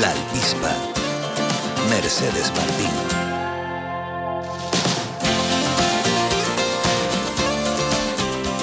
La Alpispa. Mercedes Martín.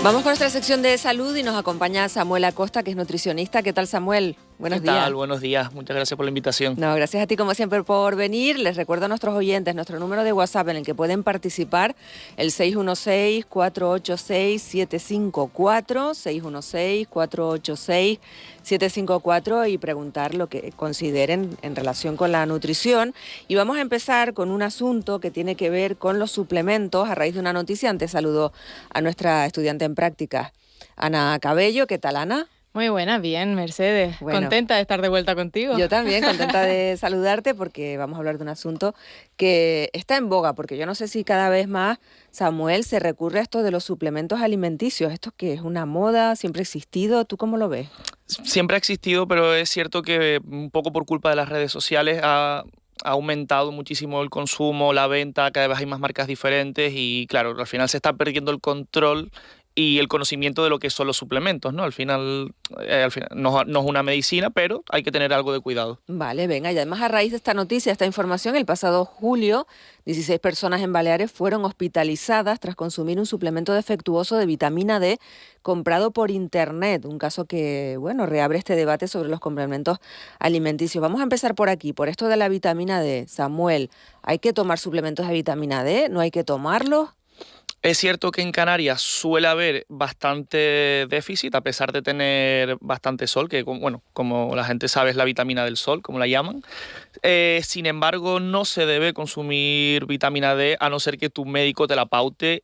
Vamos con nuestra sección de salud y nos acompaña Samuel Acosta, que es nutricionista. ¿Qué tal, Samuel? Buenos días. ¿Qué tal? Buenos días. Muchas gracias por la invitación. No, gracias a ti como siempre por venir. Les recuerdo a nuestros oyentes nuestro número de WhatsApp en el que pueden participar, el 616-486-754, 616-486-754 y preguntar lo que consideren en relación con la nutrición. Y vamos a empezar con un asunto que tiene que ver con los suplementos a raíz de una noticia. Antes saludo a nuestra estudiante en prácticas, Ana Cabello. ¿Qué tal, Ana? Muy buena, bien, Mercedes. Bueno, contenta de estar de vuelta contigo. Yo también, contenta de saludarte porque vamos a hablar de un asunto que está en boga, porque yo no sé si cada vez más, Samuel, se recurre a esto de los suplementos alimenticios. ¿Esto que es una moda? ¿Siempre ha existido? ¿Tú cómo lo ves? Siempre ha existido, pero es cierto que un poco por culpa de las redes sociales ha aumentado muchísimo el consumo, la venta, cada vez hay más marcas diferentes y claro, al final se está perdiendo el control y el conocimiento de lo que son los suplementos, ¿no? Al final no es una medicina, pero hay que tener algo de cuidado. Vale, venga, y además a raíz de esta noticia, esta información, el pasado julio, 16 personas en Baleares fueron hospitalizadas tras consumir un suplemento defectuoso de vitamina D comprado por internet, un caso que, bueno, reabre este debate sobre los complementos alimenticios. Vamos a empezar por aquí, por esto de la vitamina D. Samuel, ¿hay que tomar suplementos de vitamina D? ¿No hay que tomarlos? Es cierto que en Canarias suele haber bastante déficit, a pesar de tener bastante sol, que bueno, como la gente sabe es la vitamina del sol, como la llaman. Sin embargo, no se debe consumir vitamina D a no ser que tu médico te la paute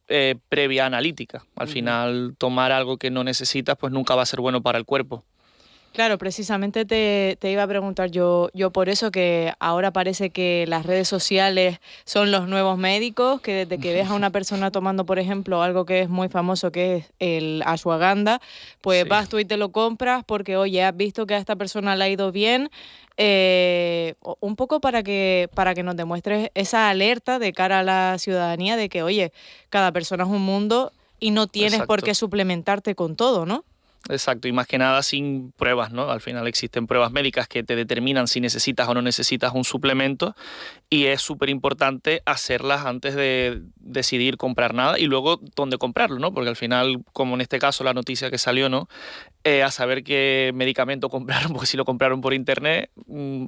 previa analítica. Al final, tomar algo que no necesitas pues nunca va a ser bueno para el cuerpo. Claro, precisamente te iba a preguntar yo por eso, que ahora parece que las redes sociales son los nuevos médicos, que desde que ves a una persona tomando, por ejemplo, algo que es muy famoso, que es el ashwagandha, pues sí, vas tú y te lo compras porque, oye, has visto que a esta persona le ha ido bien, un poco para que nos demuestres esa alerta de cara a la ciudadanía de que, oye, cada persona es un mundo y no tienes por qué suplementarte con todo, ¿no? Exacto, y más que nada sin pruebas, ¿no? Al final existen pruebas médicas que te determinan si necesitas o no necesitas un suplemento y es súper importante hacerlas antes de decidir comprar nada y luego dónde comprarlo, ¿no? Porque al final, como en este caso la noticia que salió, ¿no? A saber qué medicamento compraron, porque si lo compraron por internet,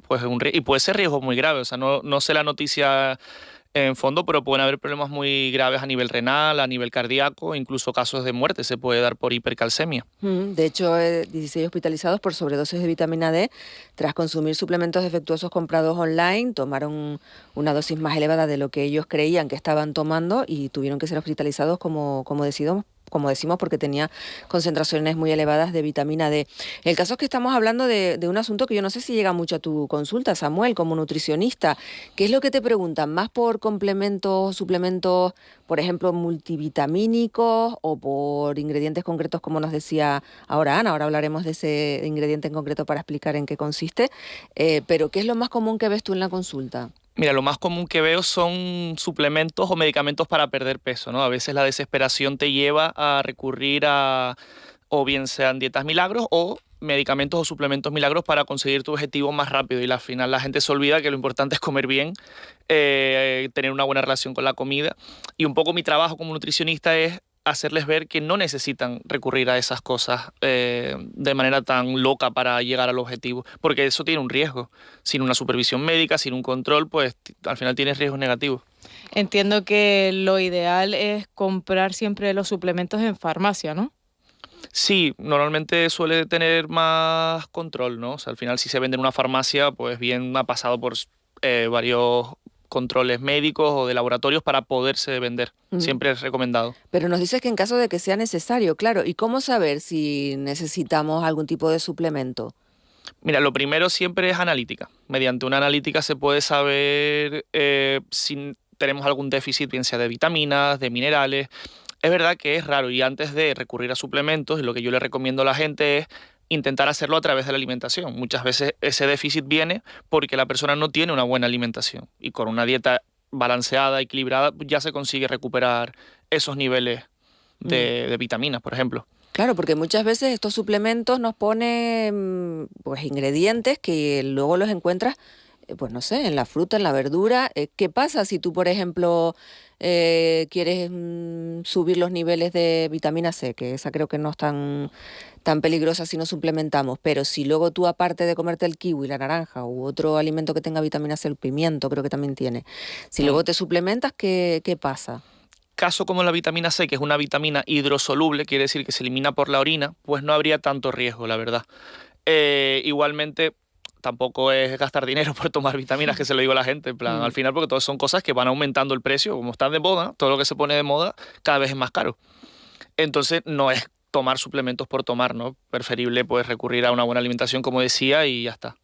pues y puede ser riesgo muy grave, o sea, no sé la noticia en fondo, pero pueden haber problemas muy graves a nivel renal, a nivel cardíaco, incluso casos de muerte se puede dar por hipercalcemia. De hecho, 16 hospitalizados por sobredosis de vitamina D tras consumir suplementos defectuosos comprados online, tomaron una dosis más elevada de lo que ellos creían que estaban tomando y tuvieron que ser hospitalizados como decimos, porque tenía concentraciones muy elevadas de vitamina D. El caso es que estamos hablando de un asunto que yo no sé si llega mucho a tu consulta, Samuel, como nutricionista. ¿Qué es lo que te preguntan? ¿Más por complementos, suplementos, por ejemplo, multivitamínicos o por ingredientes concretos, como nos decía ahora Ana? Ahora hablaremos de ese ingrediente en concreto para explicar en qué consiste. Pero ¿qué es lo más común que ves tú en la consulta? Mira, lo más común que veo son suplementos o medicamentos para perder peso, ¿no? A veces la desesperación te lleva a recurrir a, o bien sean dietas milagros o medicamentos o suplementos milagros para conseguir tu objetivo más rápido. Y al final la gente se olvida que lo importante es comer bien, tener una buena relación con la comida. Y un poco mi trabajo como nutricionista es hacerles ver que no necesitan recurrir a esas cosas de manera tan loca para llegar al objetivo, porque eso tiene un riesgo. Sin una supervisión médica, sin un control, pues al final tienes riesgos negativos. Entiendo que lo ideal es comprar siempre los suplementos en farmacia, ¿no? Sí, normalmente suele tener más control, ¿no? O sea, al final si se vende en una farmacia, pues bien ha pasado por varios controles médicos o de laboratorios para poderse vender. Siempre es recomendado. Pero nos dices que en caso de que sea necesario, claro. ¿Y cómo saber si necesitamos algún tipo de suplemento? Mira, lo primero siempre es analítica. Mediante una analítica se puede saber si tenemos algún déficit, bien sea de vitaminas, de minerales. Es verdad que es raro y antes de recurrir a suplementos, lo que yo le recomiendo a la gente es intentar hacerlo a través de la alimentación. Muchas veces ese déficit viene porque la persona no tiene una buena alimentación y con una dieta balanceada, equilibrada, ya se consigue recuperar esos niveles de vitaminas, por ejemplo. Claro, porque muchas veces estos suplementos nos ponen pues ingredientes que luego los encuentras, pues no sé, en la fruta, en la verdura. ¿Qué pasa si tú, por ejemplo, quieres subir los niveles de vitamina C? Que esa creo que no es tan peligrosa si no suplementamos, pero si luego tú, aparte de comerte el kiwi, la naranja u otro alimento que tenga vitamina C, el pimiento creo que también tiene, si luego te suplementas, ¿qué pasa? Caso como la vitamina C, que es una vitamina hidrosoluble, quiere decir que se elimina por la orina, pues no habría tanto riesgo, la verdad. Igualmente, tampoco es gastar dinero por tomar vitaminas, que se lo digo a la gente, en plan, al final, porque todas son cosas que van aumentando el precio, como están de moda, todo lo que se pone de moda cada vez es más caro. Entonces, no es tomar suplementos por tomar, ¿no? Preferible, pues, recurrir a una buena alimentación, como decía, y ya está.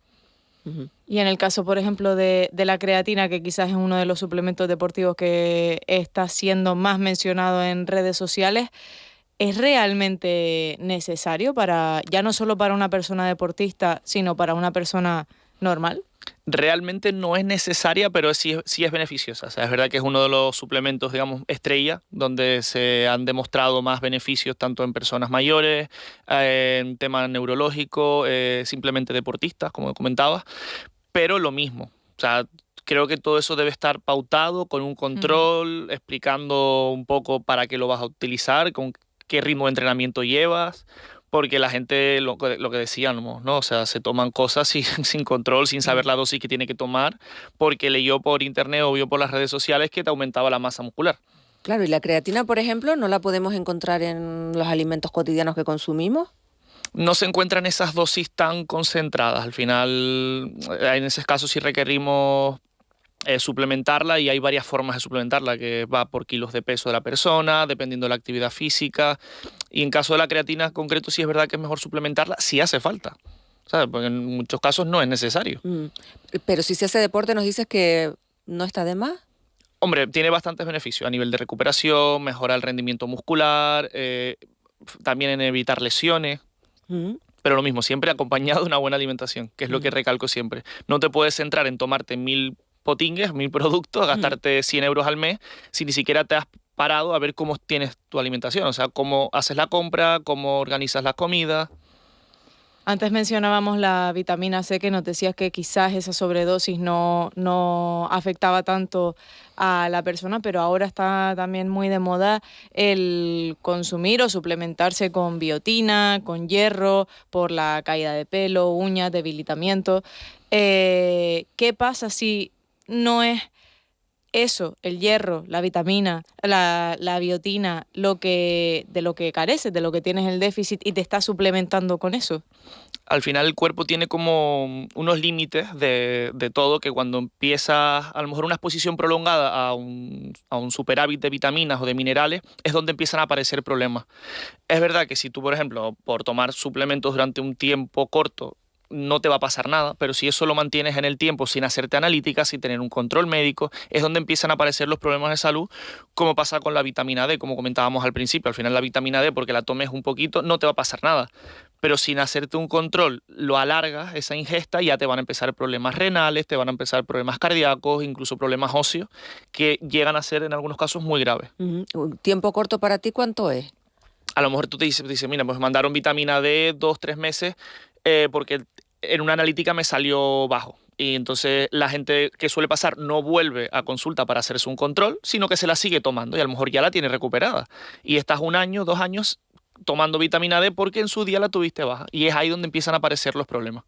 Y en el caso, por ejemplo, de la creatina, que quizás es uno de los suplementos deportivos que está siendo más mencionado en redes sociales, ¿es realmente necesario para, ya no solo para una persona deportista, sino para una persona normal? Realmente no es necesaria, pero sí es beneficiosa. O sea, es verdad que es uno de los suplementos, digamos, estrella, donde se han demostrado más beneficios tanto en personas mayores, en temas neurológicos, simplemente deportistas, como comentabas, pero lo mismo. O sea, creo que todo eso debe estar pautado con un control, explicando un poco para qué lo vas a utilizar, con qué ritmo de entrenamiento llevas, porque la gente, lo que decíamos, ¿no? O sea, se toman cosas sin control, sin saber la dosis que tiene que tomar, porque leyó por internet o vio por las redes sociales que te aumentaba la masa muscular. Claro, y la creatina, por ejemplo, ¿no la podemos encontrar en los alimentos cotidianos que consumimos? No se encuentran esas dosis tan concentradas. Al final, en ese caso sí requerimos suplementarla, y hay varias formas de suplementarla, que va por kilos de peso de la persona, dependiendo de la actividad física. Y en caso de la creatina en concreto, sí es verdad que es mejor suplementarla si hace falta, ¿sabes? Porque en muchos casos no es necesario. Pero si se hace deporte, nos dices que no está de más. Hombre, tiene bastantes beneficios a nivel de recuperación, mejora el rendimiento muscular, también en evitar lesiones. Pero lo mismo, siempre acompañado de una buena alimentación, que es lo que recalco siempre. No te puedes centrar en tomarte 1000 potingues, 1000 productos, gastarte 100 euros al mes, si ni siquiera te has parado a ver cómo tienes tu alimentación, o sea, cómo haces la compra, cómo organizas las comidas. Antes mencionábamos la vitamina C, que nos decías que quizás esa sobredosis no afectaba tanto a la persona, pero ahora está también muy de moda el consumir o suplementarse con biotina, con hierro, por la caída de pelo, uñas, debilitamiento. ¿Qué pasa si no es eso, el hierro, la vitamina, la biotina, de lo que careces, de lo que tienes el déficit, y te estás suplementando con eso? Al final el cuerpo tiene como unos límites de todo, que cuando empiezas a lo mejor una exposición prolongada a un superávit de vitaminas o de minerales, es donde empiezan a aparecer problemas. Es verdad que si tú, por ejemplo, por tomar suplementos durante un tiempo corto, no te va a pasar nada, pero si eso lo mantienes en el tiempo sin hacerte analíticas, sin tener un control médico, es donde empiezan a aparecer los problemas de salud, como pasa con la vitamina D, como comentábamos al principio. Al final la vitamina D, porque la tomes un poquito, no te va a pasar nada, pero sin hacerte un control, lo alargas esa ingesta y ya te van a empezar problemas renales, te van a empezar problemas cardíacos, incluso problemas óseos, que llegan a ser en algunos casos muy graves. ¿Un tiempo corto para ti cuánto es? A lo mejor tú te dices, mira, pues mandaron vitamina D 2-3 meses, porque en una analítica me salió bajo. Y entonces la gente, que suele pasar, no vuelve a consulta para hacerse un control, sino que se la sigue tomando y a lo mejor ya la tiene recuperada. Y estás 1 año, 2 años tomando vitamina D porque en su día la tuviste baja. Y es ahí donde empiezan a aparecer los problemas.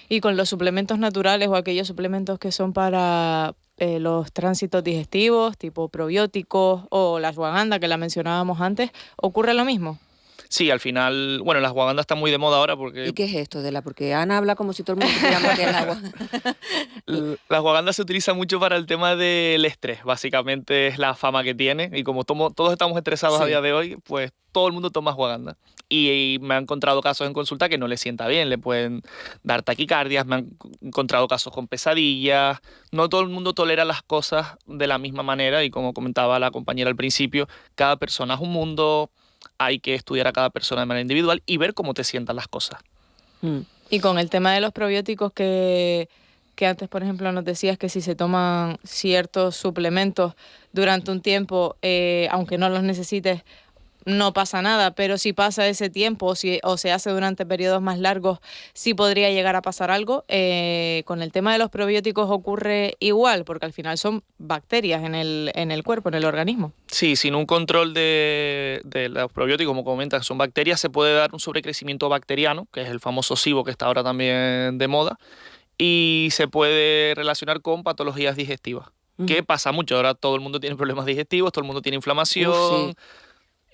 Y con los suplementos naturales o aquellos suplementos que son para los tránsitos digestivos, tipo probióticos o la ashwagandha, que la mencionábamos antes, ¿ocurre lo mismo? Sí, al final, bueno, la ashwagandha está muy de moda ahora porque... ¿Y qué es esto de la? Porque Ana habla como si todo el mundo supiera lo que es el agua. La ashwagandha se utiliza mucho para el tema del estrés, básicamente es la fama que tiene, y como todos estamos estresados a día de hoy, pues todo el mundo toma ashwagandha. Y me han encontrado casos en consulta que no les sienta bien, le pueden dar taquicardias, me han encontrado casos con pesadillas. No todo el mundo tolera las cosas de la misma manera, y como comentaba la compañera al principio, cada persona es un mundo. Hay que estudiar a cada persona de manera individual y ver cómo te sientan las cosas. Y con el tema de los probióticos que antes, por ejemplo, nos decías que si se toman ciertos suplementos durante un tiempo, aunque no los necesites, no pasa nada, pero si pasa ese tiempo o se hace durante periodos más largos, sí podría llegar a pasar algo. Con el tema de los probióticos ocurre igual, porque al final son bacterias en el cuerpo, en el organismo. Sí, sin un control de los probióticos, como comentas, son bacterias, se puede dar un sobrecrecimiento bacteriano, que es el famoso SIBO que está ahora también de moda, y se puede relacionar con patologías digestivas, que pasa mucho. Ahora todo el mundo tiene problemas digestivos, todo el mundo tiene inflamación. Sí.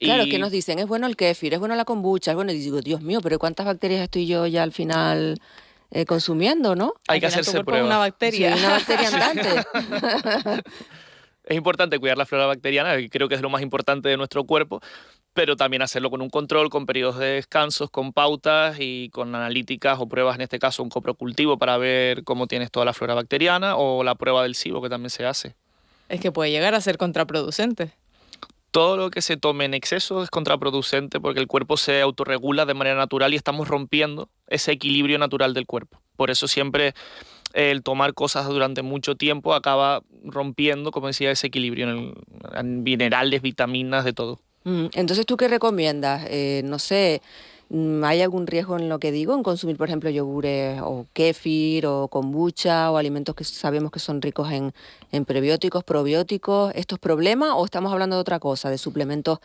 Claro, es que nos dicen, es bueno el kéfir, es bueno la kombucha, es bueno, y digo, Dios mío, pero ¿cuántas bacterias estoy yo ya al final consumiendo, no? Hay que Al final hacerse tu cuerpo es pruebas. una bacteria. Sí, una bacteria andante. Es importante cuidar la flora bacteriana, que creo que es lo más importante de nuestro cuerpo, pero también hacerlo con un control, con periodos de descansos, con pautas y con analíticas o pruebas, en este caso un coprocultivo para ver cómo tienes toda la flora bacteriana, o la prueba del SIBO que también se hace. Es que puede llegar a ser contraproducente. Todo lo que se tome en exceso es contraproducente porque el cuerpo se autorregula de manera natural y estamos rompiendo ese equilibrio natural del cuerpo. Por eso siempre el tomar cosas durante mucho tiempo acaba rompiendo, como decía, ese equilibrio en minerales, vitaminas, de todo. Entonces, ¿tú qué recomiendas? No sé, ¿hay algún riesgo en lo que digo, en consumir, por ejemplo, yogures o kéfir o kombucha o alimentos que sabemos que son ricos en prebióticos, probióticos? ¿Esto es problema o estamos hablando de otra cosa, de suplementos,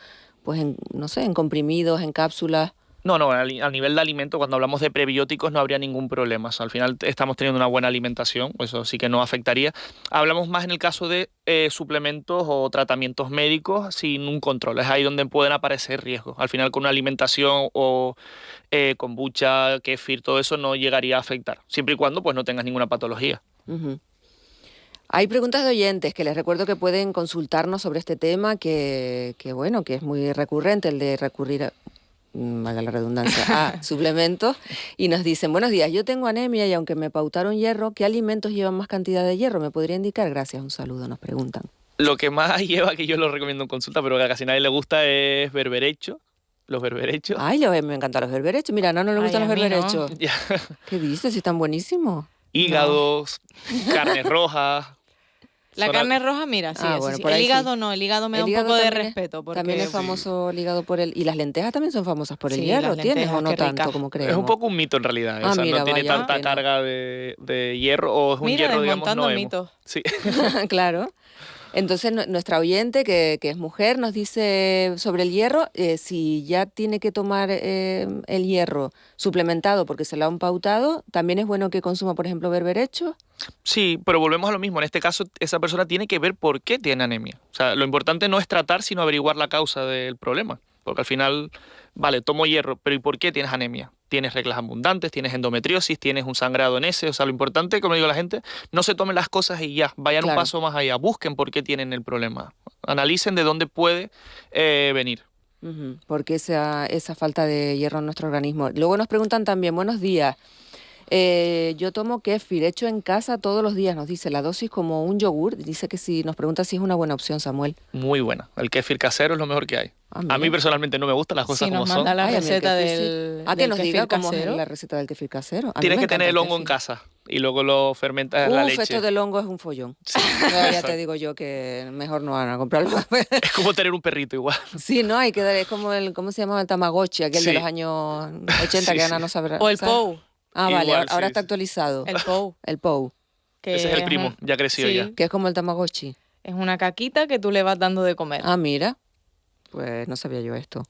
pues, no sé, en comprimidos, en cápsulas? No, a nivel de alimento, cuando hablamos de prebióticos no habría ningún problema. O sea, al final estamos teniendo una buena alimentación, eso sí que no afectaría. Hablamos más en el caso de suplementos o tratamientos médicos sin un control. Es ahí donde pueden aparecer riesgos. Al final, con una alimentación o kombucha, kéfir, todo eso no llegaría a afectar, siempre y cuando pues no tengas ninguna patología. Ujú. Hay preguntas de oyentes que les recuerdo que pueden consultarnos sobre este tema que bueno, que es muy recurrente, el de recurrir a, valga la redundancia, a suplementos, y nos dicen, buenos días, yo tengo anemia y aunque me pautaron hierro, ¿qué alimentos llevan más cantidad de hierro? ¿Me podría indicar? Gracias, un saludo, nos preguntan. Lo que más lleva, que yo lo recomiendo en consulta, pero que a casi nadie le gusta, es berberecho. Los berberechos. Ay, me encantan los berberechos. Mira, no le gustan Ay, los a mí no. berberechos. Ya. ¿Qué dices? Si están buenísimos. Hígados, carnes rojas. La Son carne roja, mira, sí, Ah, eso bueno, sí. por El ahí hígado sí. no, el hígado me da El un hígado poco de también respeto. Porque también es famoso el hígado por el... ¿Y las lentejas también son famosas por el Sí, hierro? las ¿Tienes lentejas, o no qué tanto rica. como creemos? Es un poco un mito en realidad. Ah, O sea, mira, no tiene vaya, tanta pena. carga de hierro, o es un Mira, hierro, digamos, desmontando no hemo. mitos. Sí. Claro. Entonces, nuestra oyente, que es mujer, nos dice sobre el hierro, si ya tiene que tomar el hierro suplementado porque se lo han pautado, ¿también es bueno que consuma, por ejemplo, berberecho? Sí, pero volvemos a lo mismo. En este caso, esa persona tiene que ver por qué tiene anemia. O sea, lo importante no es tratar, sino averiguar la causa del problema. Porque al final, vale, tomo hierro, pero ¿y por qué tienes anemia? Tienes reglas abundantes, tienes endometriosis, tienes un sangrado en ese. O sea, lo importante, como digo a la gente, no se tomen las cosas y ya, vayan Claro. un paso más allá, busquen por qué tienen el problema. Analicen de dónde puede venir. Ujú, porque esa falta de hierro en nuestro organismo. Luego nos preguntan también, buenos días, yo tomo kéfir hecho en casa todos los días, nos dice la dosis como un yogur. Dice que si nos pregunta si es una buena opción, Samuel. Muy buena. El kéfir casero es lo mejor que hay. Ah, A mí mira. personalmente no me gustan las cosas Sí, como nos son. manda la Ay, a mí el receta kéfir sí. del Que del nos kéfir diga cómo es casero. la receta del kéfir casero. A mí Tienes me que encanta tener el hongo en kéfir. casa y luego lo fermentas en la leche. Esto del hongo es un follón. Ya te digo yo que mejor no van a comprarlo. Es como tener un perrito igual. Sí, no, hay que dar, es como ¿cómo se llama? El Tamagotchi, aquel de Sí. los años 80 Sí, que Ana sí. no sabrá. O el ¿sabes? POU, Ah, vale, Igual, ahora sí, está sí. actualizado. el POU. El POU, Que Ese es el primo, ya creció sí, ya. que es como el Tamagotchi. es una caquita que tú le vas dando de comer. Ah, mira. Pues no sabía yo esto.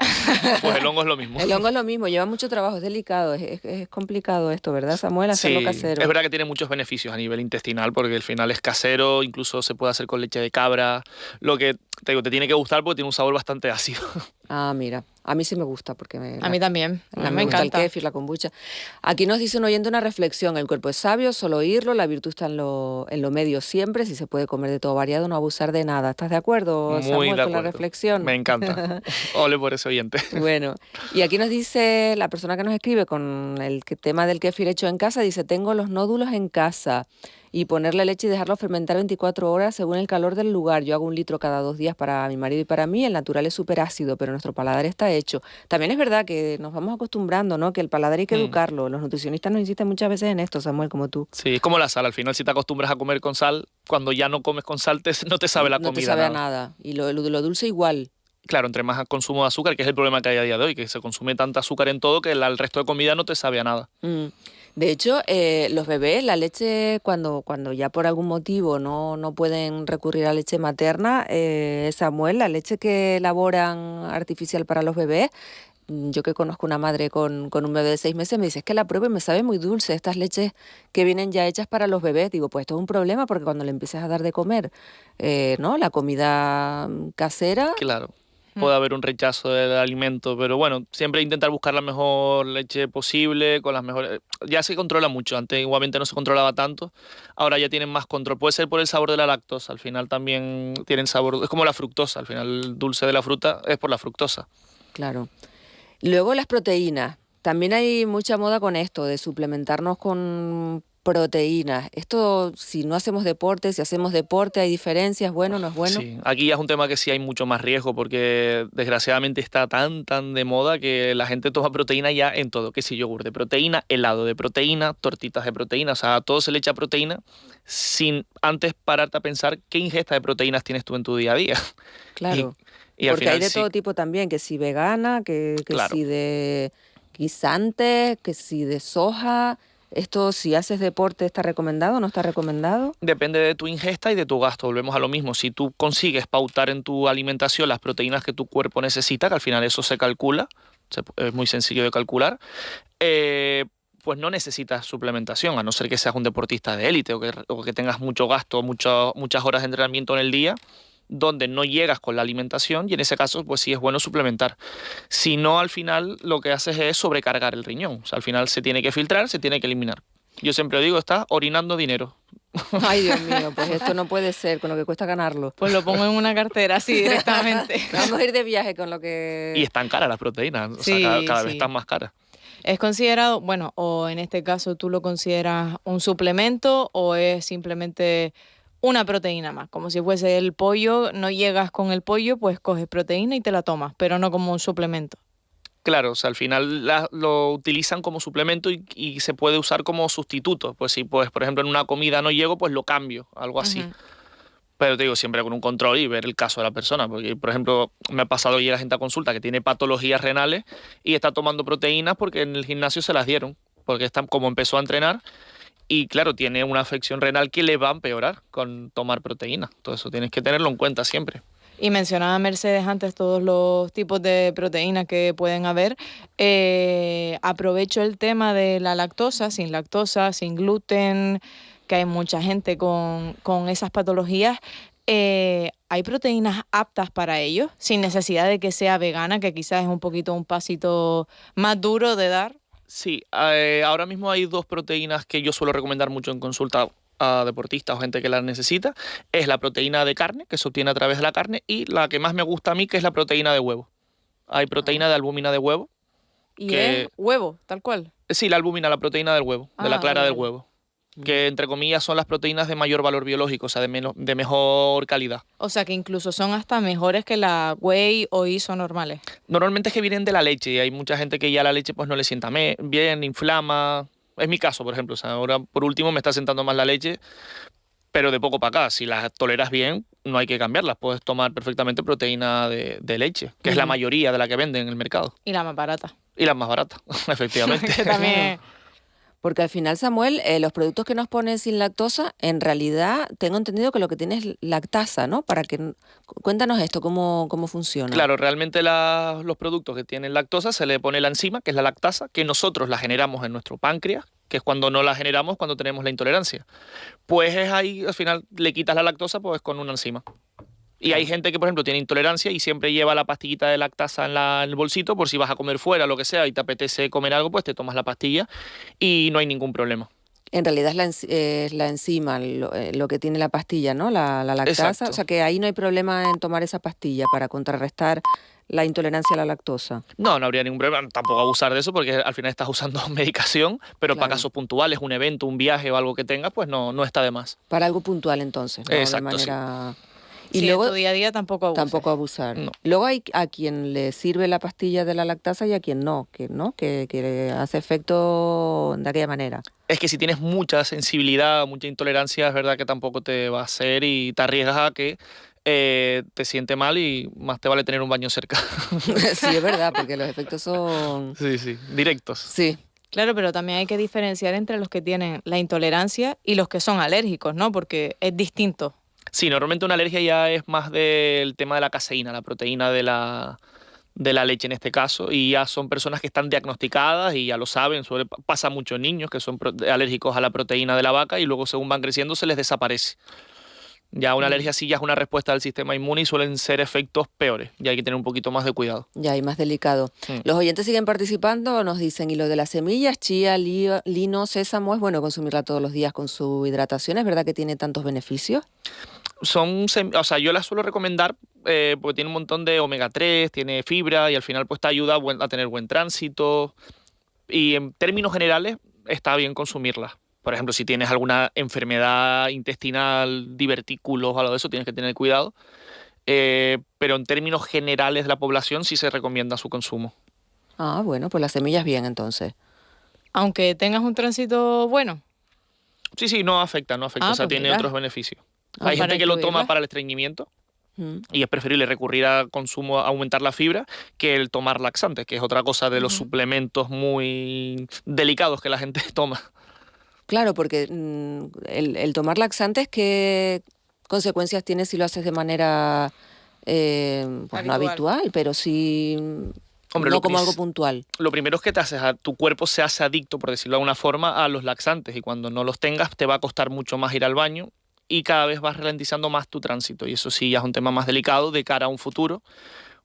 Pues el hongo es lo mismo. El hongo es lo mismo, lleva mucho trabajo, es delicado, es complicado esto, ¿verdad, Samuel? Hacerlo Sí, casero. es verdad que tiene muchos beneficios a nivel intestinal porque al final es casero, incluso se puede hacer con leche de cabra. Lo que te digo, te tiene que gustar porque tiene un sabor bastante ácido. Ah, mira, a mí sí me gusta porque A mí también, a mí me gusta encanta. el kéfir, la kombucha. Aquí nos dice un oyente una reflexión, el cuerpo es sabio, solo oírlo, la virtud está en lo medio siempre, si se puede comer de todo variado, no abusar de nada. ¿Estás de acuerdo, Muy Samuel, de con la acuerdo. reflexión? Me encanta. Ole por ese oyente. Bueno, y aquí nos dice la persona que nos escribe con el tema del kéfir hecho en casa, dice, tengo los nódulos en casa y ponerle leche y dejarlo fermentar 24 horas según el calor del lugar. Yo hago 1 litro cada 2 días para mi marido y para mí. El natural es súper ácido, pero nuestro paladar está hecho. También es verdad que nos vamos acostumbrando, ¿no? Que el paladar hay que educarlo. Los nutricionistas nos insisten muchas veces en esto, Samuel, como tú. Sí, es como la sal. Al final, si te acostumbras a comer con sal, cuando ya no comes con sal, no te sabe la No comida. te sabe a nada. Y lo dulce igual. Claro, entre más consumo de azúcar, que es el problema que hay a día de hoy, que se consume tanta azúcar en todo que el resto de comida no te sabe a nada. De hecho, los bebés, la leche, cuando ya por algún motivo no pueden recurrir a leche materna, Samuel, la leche que elaboran artificial para los bebés, yo que conozco una madre con un bebé de 6 meses, me dice, es que la pruebo y me sabe muy dulce, estas leches que vienen ya hechas para los bebés. Digo, pues esto es un problema porque cuando le empieces a dar de comer, ¿no? La comida casera... Claro. Puede haber un rechazo del alimento, pero bueno, siempre intentar buscar la mejor leche posible, con las mejores... Ya se controla mucho, antes igualmente no se controlaba tanto, ahora ya tienen más control. Puede ser por el sabor de la lactosa, al final también tienen sabor, es como la fructosa, al final el dulce de la fruta es por la fructosa. Claro. Luego las proteínas. También hay mucha moda con esto, de suplementarnos con proteínas. Esto, si no hacemos deporte, si hacemos deporte, ¿hay diferencias? ¿Bueno, no es bueno? Sí, aquí ya es un tema que sí hay mucho más riesgo porque desgraciadamente está tan de moda que la gente toma proteína ya en todo, que si yogur de proteína, helado de proteína, tortitas de proteína, o sea, a todo se le echa proteína sin antes pararte a pensar qué ingesta de proteínas tienes tú en tu día a día. Claro, y al porque final hay de sí, todo tipo también, que si vegana, que claro. si de guisantes, que si de soja. ¿Esto, si haces deporte, está recomendado o no está recomendado? Depende de tu ingesta y de tu gasto, volvemos a lo mismo. Si tú consigues pautar en tu alimentación las proteínas que tu cuerpo necesita, que al final eso se calcula, es muy sencillo de calcular, pues no necesitas suplementación, a no ser que seas un deportista de élite o que tengas mucho gasto, muchas horas de entrenamiento en el día, donde no llegas con la alimentación y en ese caso pues sí es bueno suplementar. Si no, al final lo que haces es sobrecargar el riñón. O sea, al final se tiene que filtrar, se tiene que eliminar. Yo siempre digo, estás orinando dinero. Ay, Dios mío, pues esto no puede ser, con lo que cuesta ganarlo. Pues lo pongo en una cartera así directamente. Vamos a ir de viaje con lo que... Y están caras las proteínas, o Sí, sea, cada vez sí. están más caras. ¿Es considerado, bueno, o en este caso tú lo consideras un suplemento o es simplemente una proteína más? Como si fuese el pollo, no llegas con el pollo, pues coges proteína y te la tomas, pero no como un suplemento. Claro, o sea, al final lo utilizan como suplemento y se puede usar como sustituto. Pues si, pues, por ejemplo, en una comida no llego, pues lo cambio, algo así. Pero te digo, siempre con un control y ver el caso de la persona. Porque, por ejemplo, me ha pasado que llega gente a consulta que tiene patologías renales y está tomando proteínas porque en el gimnasio se las dieron. Porque como empezó a entrenar y, claro, tiene una afección renal que le va a empeorar con tomar proteínas. Todo eso tienes que tenerlo en cuenta siempre. Y mencionaba Mercedes antes todos los tipos de proteínas que pueden haber. Aprovecho el tema de la lactosa, sin gluten, que hay mucha gente con esas patologías. ¿Hay proteínas aptas para ellos, sin necesidad de que sea vegana, que quizás es un pasito más duro de dar? Sí, ahora mismo hay 2 proteínas que yo suelo recomendar mucho en consulta a deportistas o gente que las necesita. Es la proteína de carne, que se obtiene a través de la carne, y la que más me gusta a mí, que es la proteína de huevo. Hay proteína de albúmina de huevo. Y es huevo, tal cual. Sí, la albúmina, la proteína del huevo, de la clara del vale. huevo. Que entre comillas son las proteínas de mayor valor biológico, o sea, de mejor calidad. O sea que incluso son hasta mejores que la whey o ISO normales. Normalmente es que vienen de la leche y hay mucha gente que ya la leche pues no le sienta bien, inflama. Es mi caso, por ejemplo. O sea, ahora por último me está sentando más la leche, pero de poco para acá. Si las toleras bien, no hay que cambiarlas. Puedes tomar perfectamente proteína de leche, que es la mayoría de la que venden en el mercado. Y la más barata. Y las más baratas, efectivamente. Que también... Porque al final, Samuel, los productos que nos ponen sin lactosa, en realidad tengo entendido que lo que tiene es lactasa, ¿no? Cuéntanos esto, cómo funciona. Claro, realmente los productos que tienen lactosa se le pone la enzima, que es la lactasa, que nosotros la generamos en nuestro páncreas, que es cuando no la generamos cuando tenemos la intolerancia. Pues es ahí, al final, le quitas la lactosa pues con una enzima. Y hay gente que, por ejemplo, tiene intolerancia y siempre lleva la pastillita de lactasa en el bolsito por si vas a comer fuera o lo que sea y te apetece comer algo, pues te tomas la pastilla y no hay ningún problema. En realidad es la enzima lo que tiene la pastilla, ¿no? La lactasa. Exacto. O sea que ahí no hay problema en tomar esa pastilla para contrarrestar la intolerancia a la lactosa. No habría ningún problema, tampoco abusar de eso porque al final estás usando medicación, pero Claro. para casos puntuales, un evento, un viaje o algo que tengas, pues no está de más. Para algo puntual entonces, ¿no? Exacto, De manera... Y Sí, luego en tu día a día tampoco abuses. tampoco abusar. No. Luego hay a quien le sirve la pastilla de la lactasa y a quien no, que le hace efecto de aquella manera. Es que si tienes mucha sensibilidad, mucha intolerancia, es verdad que tampoco te va a hacer y te arriesgas a que te siente mal y más te vale tener un baño cerca. Sí, es verdad, porque los efectos son... Sí, sí, directos. Sí, Claro, pero también hay que diferenciar entre los que tienen la intolerancia y los que son alérgicos, ¿no? Porque es distinto. Sí, normalmente una alergia ya es más del tema de la caseína, la proteína de la leche en este caso, y ya son personas que están diagnosticadas y ya lo saben, pasa mucho en niños que son alérgicos a la proteína de la vaca y luego según van creciendo se les desaparece. Ya una alergia sí ya es una respuesta del sistema inmune y suelen ser efectos peores, ya hay que tener un poquito más de cuidado. ya hay más delicado. Sí. Los oyentes siguen participando, nos dicen, y lo de las semillas, chía, lino, sésamo, es bueno consumirla todos los días con su hidratación, ¿es verdad que tiene tantos beneficios? O sea, yo las suelo recomendar porque tiene un montón de omega 3, tiene fibra y al final pues te ayuda a tener buen tránsito y en términos generales está bien consumirlas. Por ejemplo, si tienes alguna enfermedad intestinal, divertículos o algo de eso, tienes que tener cuidado. Pero en términos generales de la población sí se recomienda su consumo. Ah, bueno, pues las semillas bien entonces. Aunque tengas un tránsito bueno. Sí, sí, no afecta. O sea, pues tiene mira. otros beneficios. Ah, Hay para gente que lo toma incluirla. para el estreñimiento Mm. y es preferible recurrir al consumo, a aumentar la fibra, que el tomar laxantes, que es otra cosa de los suplementos muy delicados que la gente toma. Claro, porque el tomar laxantes, ¿qué consecuencias tiene si lo haces de manera pues no habitual, pero sí Hombre, no lo como pris- algo puntual? Lo primero es que tu cuerpo se hace adicto, por decirlo de alguna forma, a los laxantes y cuando no los tengas te va a costar mucho más ir al baño y cada vez vas ralentizando más tu tránsito y eso sí ya es un tema más delicado de cara a un futuro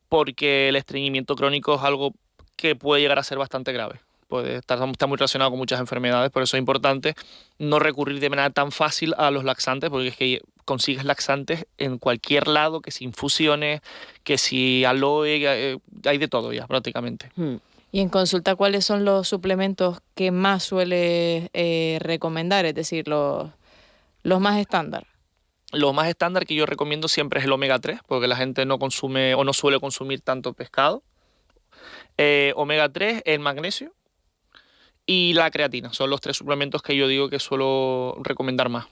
porque el estreñimiento crónico es algo que puede llegar a ser bastante grave. Está muy relacionado con muchas enfermedades, por eso es importante no recurrir de manera tan fácil a los laxantes, porque es que consigues laxantes en cualquier lado, que si infusiones, que si aloe, hay de todo ya prácticamente. Mm. Y en consulta, ¿cuáles son los suplementos que más sueles recomendar? Es decir, los más estándar. Lo más estándar que yo recomiendo siempre es el omega 3, porque la gente no consume o no suele consumir tanto pescado. Omega 3, el magnesio y la creatina. Son los 3 suplementos que yo digo que suelo recomendar más.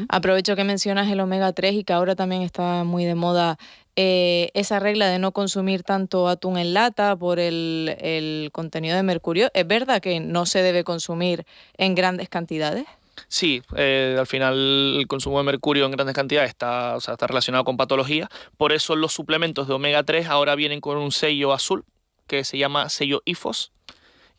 Aprovecho que mencionas el omega 3 y que ahora también está muy de moda esa regla de no consumir tanto atún en lata por el contenido de mercurio. ¿Es verdad que no se debe consumir en grandes cantidades? Sí, al final el consumo de mercurio en grandes cantidades está relacionado con patología. Por eso los suplementos de omega 3 ahora vienen con un sello azul que se llama sello IFOS.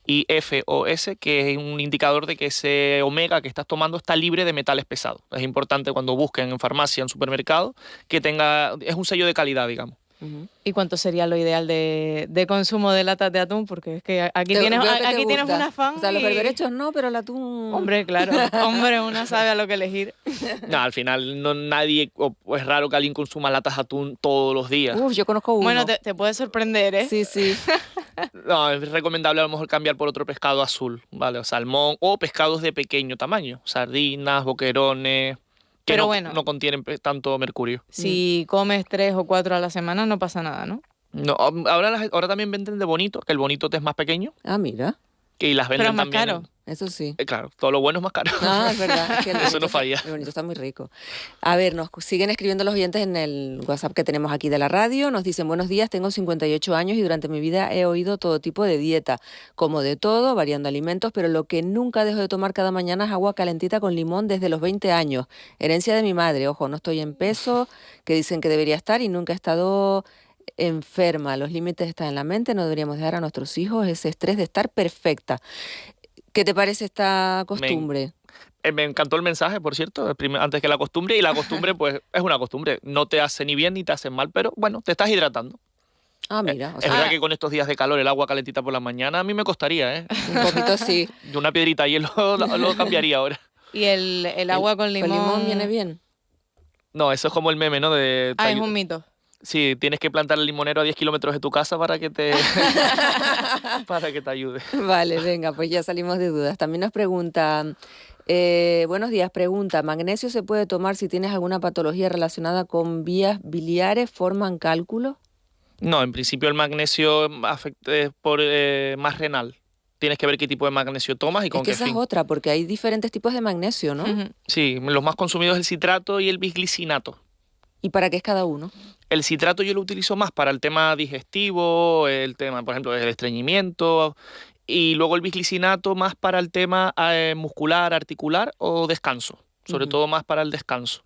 IFOS, que es un indicador de que ese omega que estás tomando está libre de metales pesados. Es importante cuando busquen en farmacia, en supermercado, que es un sello de calidad, digamos. Ujú. ¿Y cuánto sería lo ideal de consumo de latas de atún? Porque es que aquí tienes, Veo que te aquí tienes gusta. una fan. O sea, los y- berberechos no, pero el atún... Hombre, claro. Hombre, una sabe a lo que elegir. No, al final o es raro que alguien consuma latas de atún todos los días. Uf, yo conozco uno. Bueno, te puede sorprender, ¿eh? Sí, sí. No, es recomendable a lo mejor cambiar por otro pescado azul, ¿vale? O salmón o pescados de pequeño tamaño, sardinas, boquerones, que Pero no, bueno. no contienen tanto mercurio. Si comes 3 o 4 a la semana no pasa nada, ¿no? No, ahora también venden de bonito, que el bonito te es más pequeño, Ah, mira, y las venden Pero es más también. caro. eso sí. Claro, todo lo bueno es más caro. Ah, es verdad. Es que el Eso no bonito falla. El bonito está muy rico. A ver, nos siguen escribiendo los oyentes en el WhatsApp que tenemos aquí de la radio. Nos dicen, buenos días, tengo 58 años y durante mi vida he oído todo tipo de dieta. Como de todo, variando alimentos, pero lo que nunca dejo de tomar cada mañana es agua calentita con limón desde los 20 años. Herencia de mi madre. Ojo, no estoy en peso, que dicen que debería estar y nunca he estado enferma. Los límites están en la mente, no deberíamos dejar a nuestros hijos ese estrés de estar perfecta. ¿Qué te parece esta costumbre? Me encantó el mensaje, por cierto, antes que la costumbre, y la costumbre pues es una costumbre, no te hace ni bien ni te hace mal, pero bueno, te estás hidratando. Ah, mira, o Es sea, verdad que con estos días de calor, el agua calentita por la mañana, a mí me costaría, ¿eh? un poquito sí. De una piedrita de hielo lo cambiaría ahora. Y el agua con limón. ¿Con limón viene bien? No, eso es como el meme, ¿no? Ah, es un mito. Sí, tienes que plantar el limonero a 10 kilómetros de tu casa para que te para que te ayude. Vale, venga, pues ya salimos de dudas. También nos pregunta Buenos días, pregunta, ¿magnesio se puede tomar si tienes alguna patología relacionada con vías biliares? ¿Forman cálculos? No, en principio el magnesio afecta por más renal. Tienes que ver qué tipo de magnesio tomas y con Es que qué esa es fin. otra, porque hay diferentes tipos de magnesio, ¿no? Ujú. Sí, los más consumidos es el citrato y el bisglicinato. ¿Y para qué es cada uno? El citrato yo lo utilizo más para el tema digestivo, el tema, por ejemplo, del estreñimiento, y luego el bisglicinato más para el tema muscular, articular o descanso, sobre Ujú. todo más para el descanso.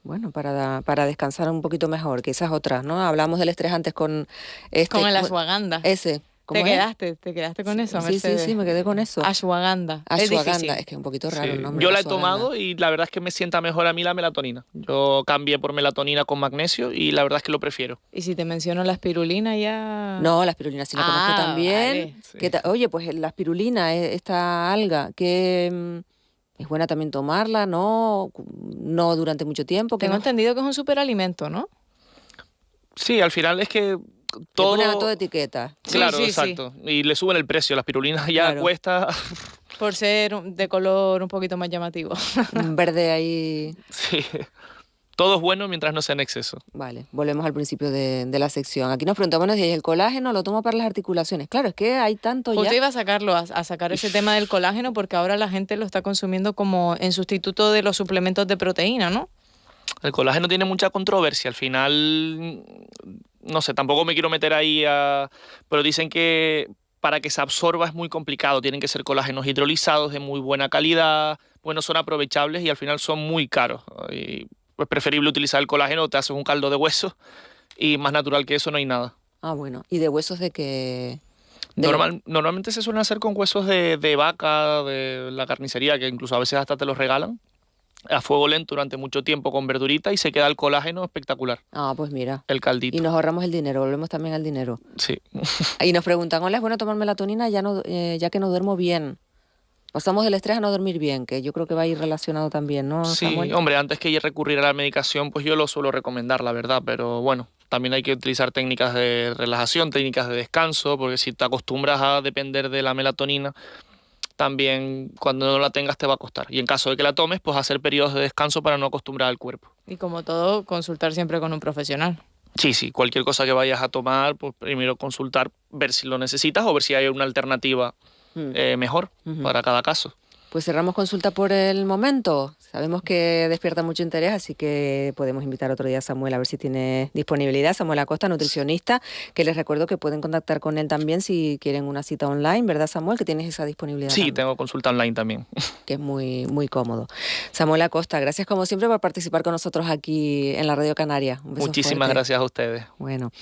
Bueno, para descansar un poquito mejor, que esas otras, ¿no? Hablamos del estrés antes con Con el ¿cómo- ashwagandha. ese. ¿Cómo es? Te quedaste con eso, Sí, sí, Mercedes. sí, me quedé con eso. Ashwagandha. Es Ashwagandha, difícil. es que es un poquito raro Sí, el nombre. yo la he ashwagandha. tomado y la verdad es que me sienta mejor a mí la melatonina. Yo cambié por melatonina con magnesio y la verdad es que lo prefiero. Y si te menciono la espirulina ya... No, la espirulina sí la conozco Ah, también. vale. Sí. Oye, pues la espirulina, esta alga, que es buena también tomarla, ¿no? No durante mucho tiempo. Que Tengo no. entendido que es un superalimento, ¿no? Sí, al final es que Le ponen a todo todo... etiqueta. Claro, Sí, sí, sí. exacto. Y le suben el precio. La espirulina ya Claro. cuesta... Por ser de color un poquito más llamativo. Un verde ahí. Sí. Todo es bueno mientras no sea en exceso. Vale, volvemos al principio de la sección. Aquí nos preguntamos, bueno, ¿y el colágeno lo tomo para las articulaciones? Claro, es que hay tanto Justo ya. iba a sacarlo, a sacar ese tema del colágeno, porque ahora la gente lo está consumiendo como en sustituto de los suplementos de proteína, ¿no? El colágeno tiene mucha controversia. Al final, no sé, tampoco me quiero meter ahí pero dicen que para que se absorba es muy complicado. Tienen que ser colágenos hidrolizados de muy buena calidad. Bueno, son aprovechables y al final son muy caros. Y es preferible utilizar el colágeno, te haces un caldo de hueso y más natural que eso no hay nada. Ah, bueno. ¿Y de huesos de qué? Normalmente se suelen hacer con huesos de vaca, de la carnicería, que incluso a veces hasta te los regalan, a fuego lento durante mucho tiempo con verdurita y se queda el colágeno espectacular, Ah, pues mira. el Y caldito. nos ahorramos el dinero, volvemos también al dinero. Sí. Y nos preguntan, hola, ¿es bueno tomar melatonina ya que no duermo bien? Pasamos del estrés a no dormir bien, que yo creo que va a ir relacionado también, ¿no, Sí, Samuel? hombre, antes que recurrir a la medicación, pues yo lo suelo recomendar, la verdad, pero bueno, también hay que utilizar técnicas de relajación, técnicas de descanso, porque si te acostumbras a depender de la melatonina, también cuando no la tengas te va a costar. Y en caso de que la tomes, pues hacer periodos de descanso para no acostumbrar al cuerpo. Y como todo, consultar siempre con un profesional. Sí, sí, cualquier cosa que vayas a tomar, pues primero consultar, ver si lo necesitas o ver si hay una alternativa mejor Ujú. para cada caso. Pues cerramos consulta por el momento. Sabemos que despierta mucho interés, así que podemos invitar otro día a Samuel a ver si tiene disponibilidad. Samuel Acosta, nutricionista, que les recuerdo que pueden contactar con él también si quieren una cita online, ¿verdad, Samuel? Que tienes esa disponibilidad Sí, también, tengo consulta online también. que es muy, muy cómodo. Samuel Acosta, gracias como siempre por participar con nosotros aquí en la Radio Canaria. Un beso Muchísimas fuerte. gracias a ustedes. Bueno,